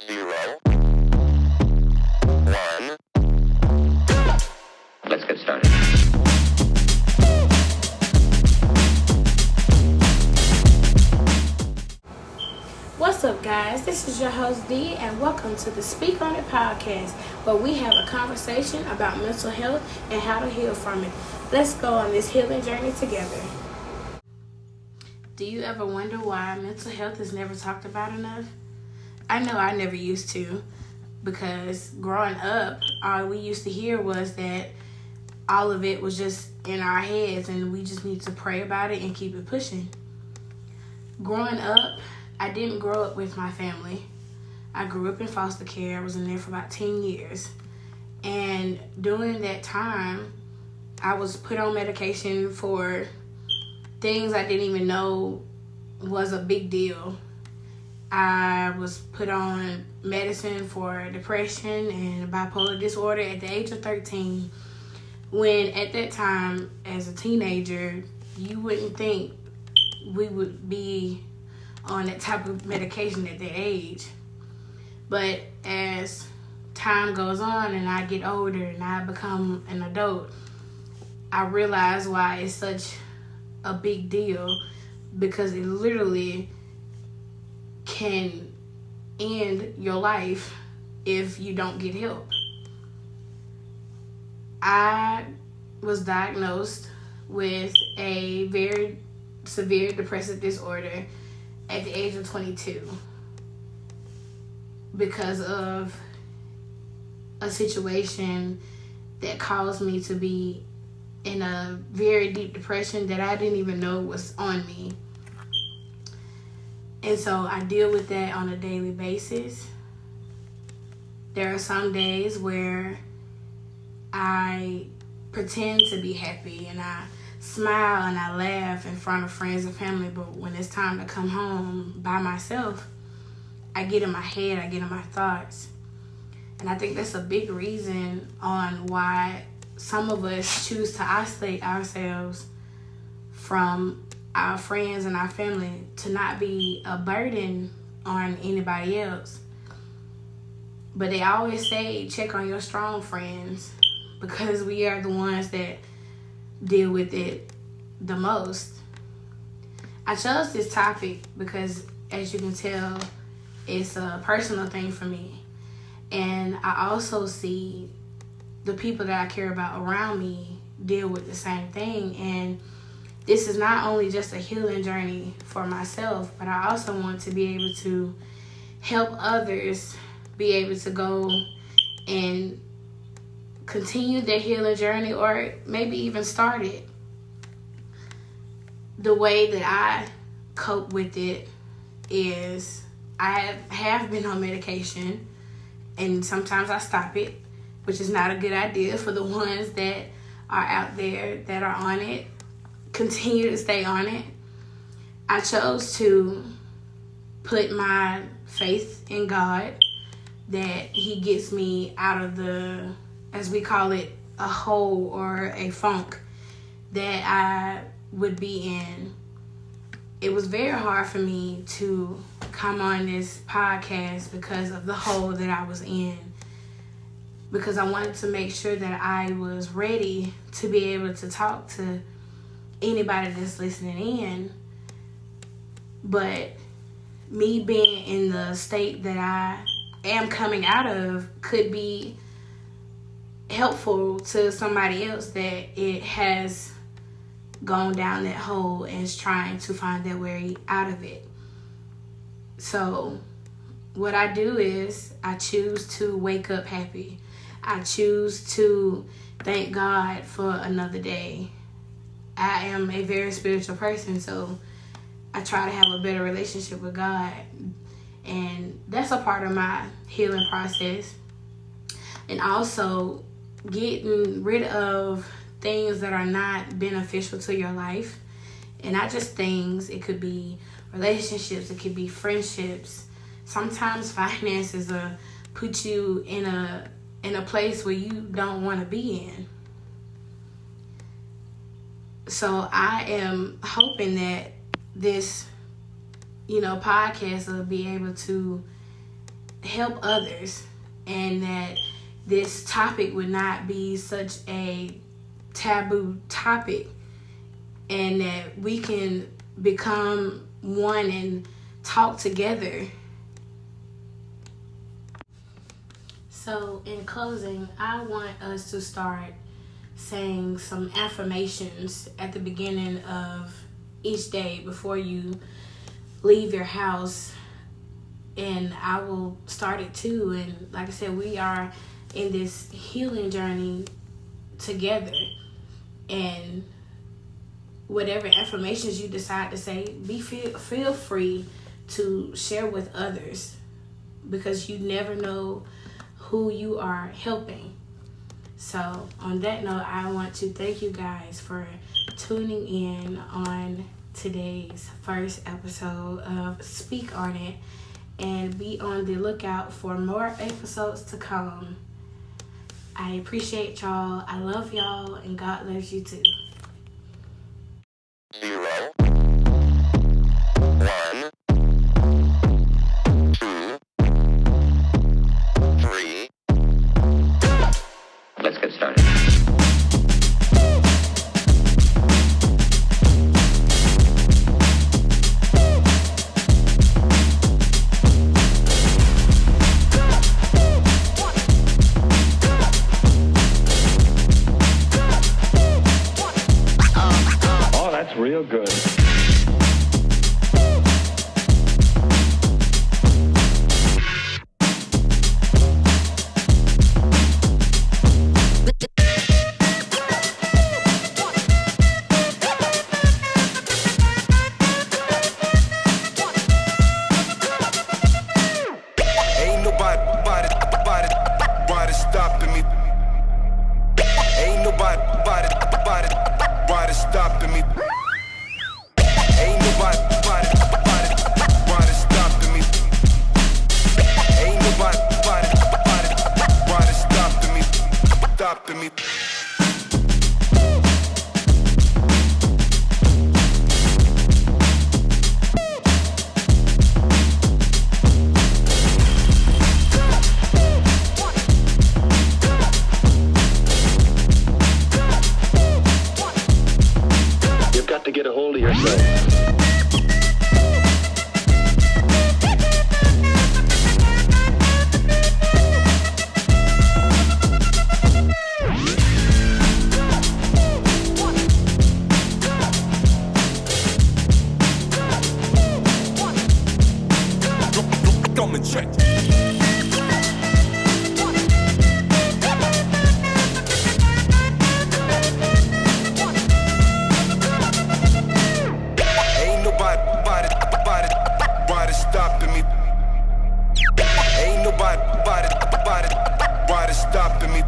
0, 1. Let's get started. What's up, guys? This is your host D, and welcome to the Speak On It podcast, where we have a conversation about mental health and how to heal from it. Let's go on this healing journey together. Do you ever wonder why mental health is never talked about enough? I know I never used to, because growing up, all we used to hear was that all of it was just in our heads and we just need to pray about it and keep it pushing. Growing up, I didn't grow up with my family. I grew up in foster care. I was in there for about 10 years. And during that time, I was put on medication for things I didn't even know was a big deal. I was put on medicine for depression and bipolar disorder at the age of 13. When at that time, as a teenager, you wouldn't think we would be on that type of medication at that age. But as time goes on and I get older and I become an adult, I realize why it's such a big deal, because it literally can end your life if you don't get help. I was diagnosed with a very severe depressive disorder at the age of 22 because of a situation that caused me to be in a very deep depression that I didn't even know was on me. And so I deal with that on a daily basis. There are some days where I pretend to be happy and I smile and I laugh in front of friends and family, but when it's time to come home by myself, I get in my head, I get in my thoughts. And I think that's a big reason on why some of us choose to isolate ourselves from our friends and our family, to not be a burden on anybody else. But they always say check on your strong friends, because we are the ones that deal with it the most. I chose this topic because, as you can tell, it's a personal thing for me. And I also see the people that I care about around me deal with the same thing. And this is not only just a healing journey for myself, but I also want to be able to help others be able to go and continue their healing journey, or maybe even start it. The way that I cope with it is I have been on medication, and sometimes I stop it, which is not a good idea for the ones that are out there that are on it. Continue to stay on it. I chose to put my faith in God that He gets me out of the, as we call it, a hole or a funk that I would be in. It was very hard for me to come on this podcast because of the hole that I was in, because I wanted to make sure that I was ready to be able to talk to anybody that's listening in. But me being in the state that I am coming out of could be helpful to somebody else that it has gone down that hole and is trying to find their way out of it. So what I do is I choose to wake up happy. I choose to thank God for another day. I am a very spiritual person, so I try to have a better relationship with God. And that's a part of my healing process. And also getting rid of things that are not beneficial to your life. And not just things, it could be relationships, it could be friendships. Sometimes finances put you in a place where you don't want to be in. So I am hoping that this, podcast will be able to help others, and that this topic would not be such a taboo topic, and that we can become one and talk together. So in closing, I want us to start saying some affirmations at the beginning of each day before you leave your house. And I will start it too. And like I said, we are in this healing journey together. And whatever affirmations you decide to say, feel free to share with others, because you never know who you are helping. So on that note, I want to thank you guys for tuning in on today's first episode of Speak On It, and be on the lookout for more episodes to come. I appreciate y'all. I love y'all, and God loves you too. 0, 1, 2, 3. Let's get started. Oh, that's real good. Ain't nobody stopping me. Ain't nobody stopping me. Ain't nobody stopping me. Ain't nobody stopping me. You've got to get a hold of yourself. Come and check. Ain't nobody stopping me. Ain't nobody stopping me.